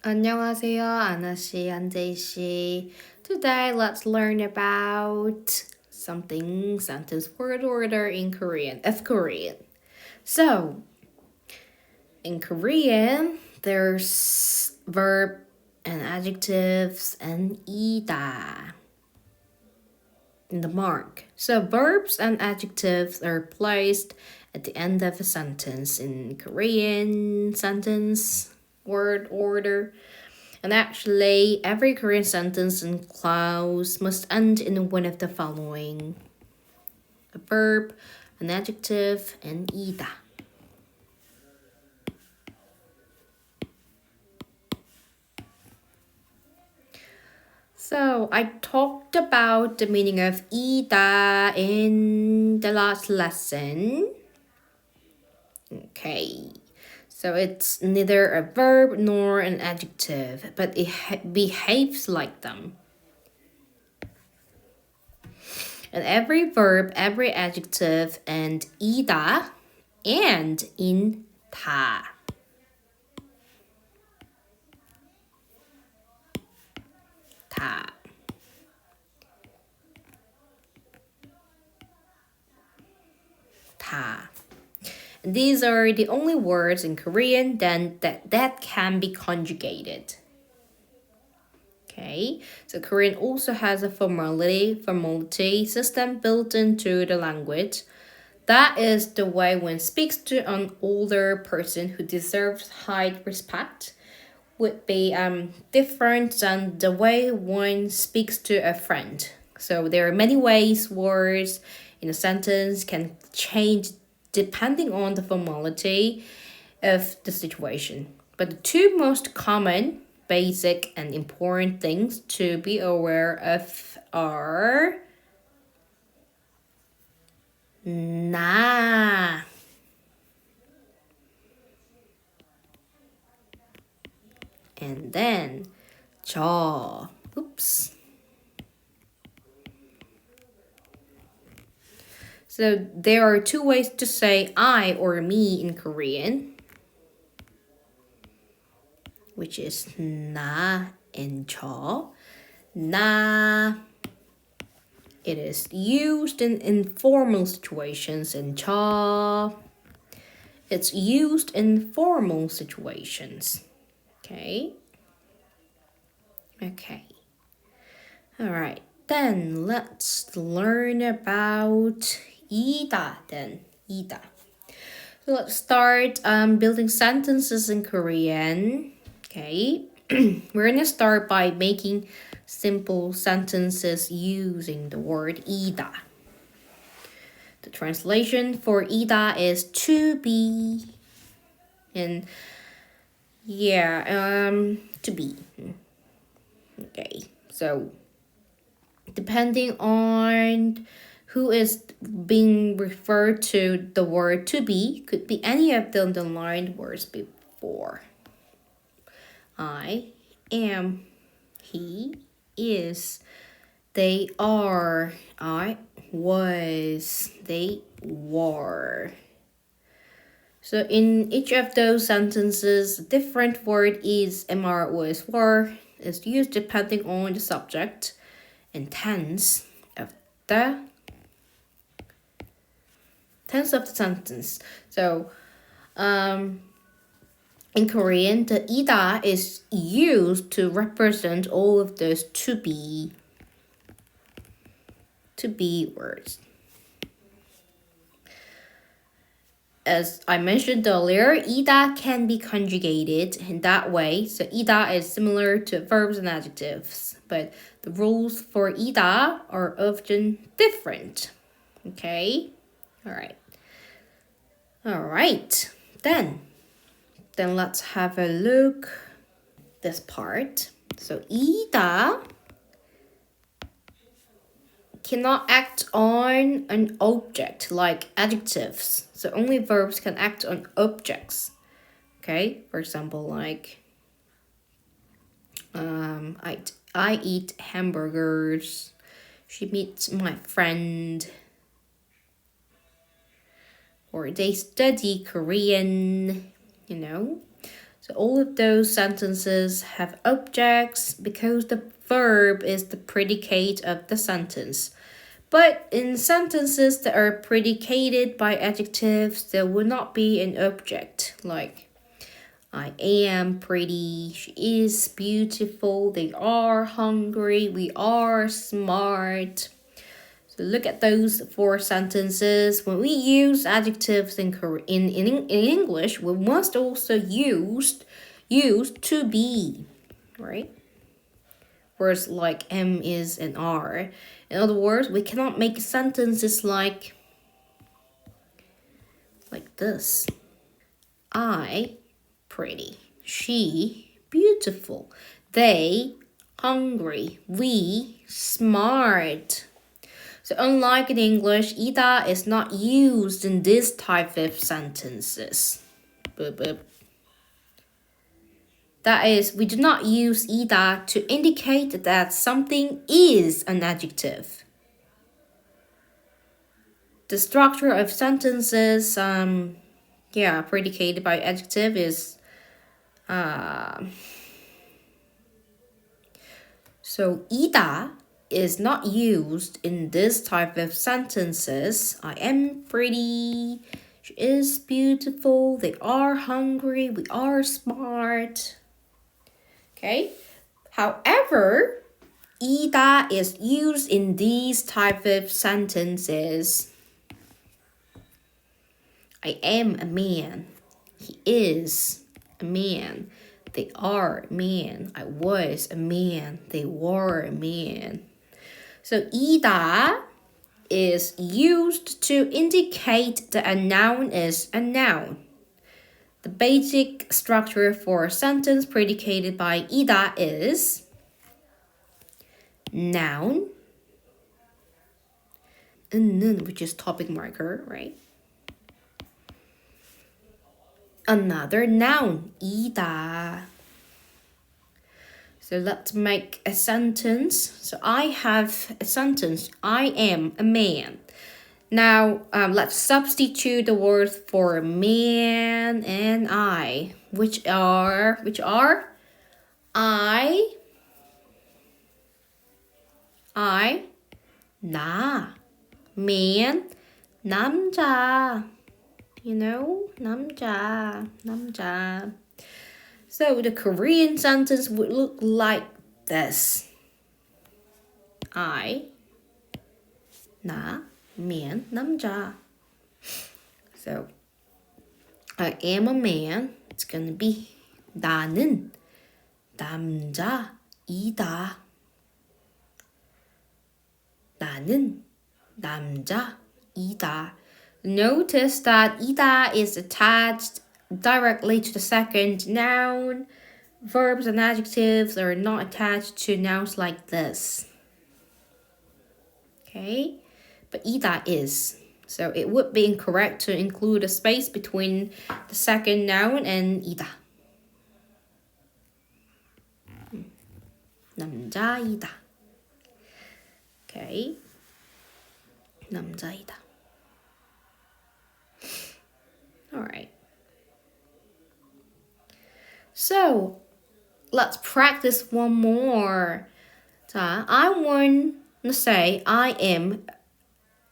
안녕하세요, 아나씨, 안재씨. Today, let's learn about something sentence word order in Korean, of Korean. So, in Korean, there's verb and adjectives and ida in the mark. So, verbs and adjectives are placed at the end of a sentence in Korean sentence word order. And actually, every Korean sentence and clause must end in one of the following: a verb, an adjective, and ida. So, I talked about the meaning of ida in the last lesson. Okay. So it's neither a verb nor an adjective, but it behaves like them. And every verb, every adjective, and ida, and in 다. 다. 다. These are the only words in Korean then that can be conjugated. Okay, so Korean also has a formality system built into the language. That is the way one speaks to an older person who deserves high respect would be different than the way one speaks to a friend. So there are many ways words in a sentence can change depending on the formality of the situation. But the two most common, basic, and important things to be aware of are 나 and then 저. Oops. So there are two ways to say I or me in Korean, which is 나 and 저. 나, it is used in informal situations, and 저, it's used in formal situations. Okay. All right. Then let's learn about ida then. ida. So let's start building sentences in Korean. Okay. We're gonna start by making simple sentences using the word ida. The translation for ida is to be. And yeah, to be. Okay. So depending on who is being referred to, the word to be could be any of the underlined words before. I am, he is, they are, I was, they were. So in each of those sentences, different word is, MR, was, were is used depending on the subject and tense of the sentence. So in Korean, the ida is used to represent all of those to be words. As I mentioned earlier, ida can be conjugated in that way. So ida is similar to verbs and adjectives, but the rules for ida are often different. Okay? All right. Then let's have a look this part. So ida cannot act on an object like adjectives. So only verbs can act on objects. Okay, for example, like I eat hamburgers. She meets my friend. Or they study Korean. So all of those sentences have objects because the verb is the predicate of the sentence. But in sentences that are predicated by adjectives, there will not be an object like I am pretty, she is beautiful, they are hungry, we are smart. So look at those four sentences. When we use adjectives in English, we must also use to be, right? Words like am, is, and are. In other words, we cannot make sentences like this. I, pretty. She, beautiful. They, hungry. We, smart. So unlike in English, ida is not used in this type of sentences. That is, we do not use ida to indicate that something is an adjective. The structure of sentences, predicated by adjective is, so ida is not used in this type of sentences. I am pretty, she is beautiful, they are hungry, we are smart. Okay? However, ida is used in these type of sentences. I am a man. He is a man. They are a man. I was a man. They were a man. So ida is used to indicate that a noun is a noun. The basic structure for a sentence predicated by ida is noun, which is topic marker, right? Another noun, ida. So let's make a sentence. So I have a sentence. I am a man. Now let's substitute the words for man and I, which are I, 나, man, 남자. You know, 남자. So the Korean sentence would look like this. I, 나, man, 남자. So I am a man. It's gonna be 나는 남자이다. 나는 남자이다. Notice that ida is attached directly to the second noun. Verbs and adjectives are not attached to nouns like this. Okay? But ida is. So it would be incorrect to include a space between the second noun and ida. 남자이다. Okay? 남자이다. Alright. So, let's practice one more. 자, I want to say I am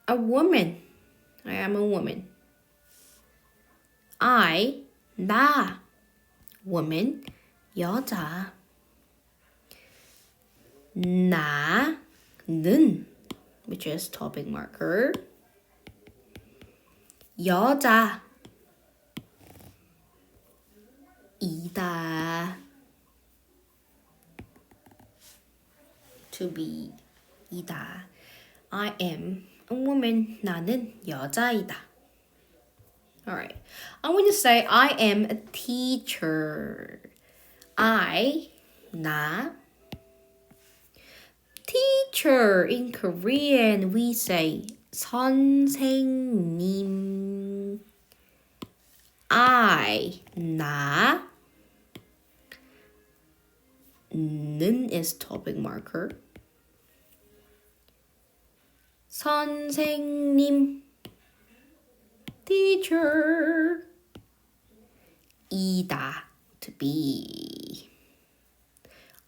a woman. I am a woman. 나, woman, 여자. 나는, which is topic marker. 여자. 이다. To be. 이다. I am a woman. 나는 여자이다. Alright. I want to say I am a teacher. 나. Teacher. In Korean, we say 선생님. 나. 는 is topic marker. 선생님. Teacher. 이다. to be.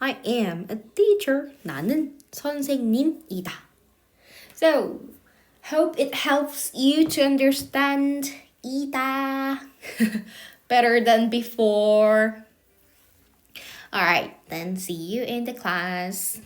I am a teacher. 나는 선생님이다. So, hope it helps you to understand 이다 better than before. Alright, then see you in the class.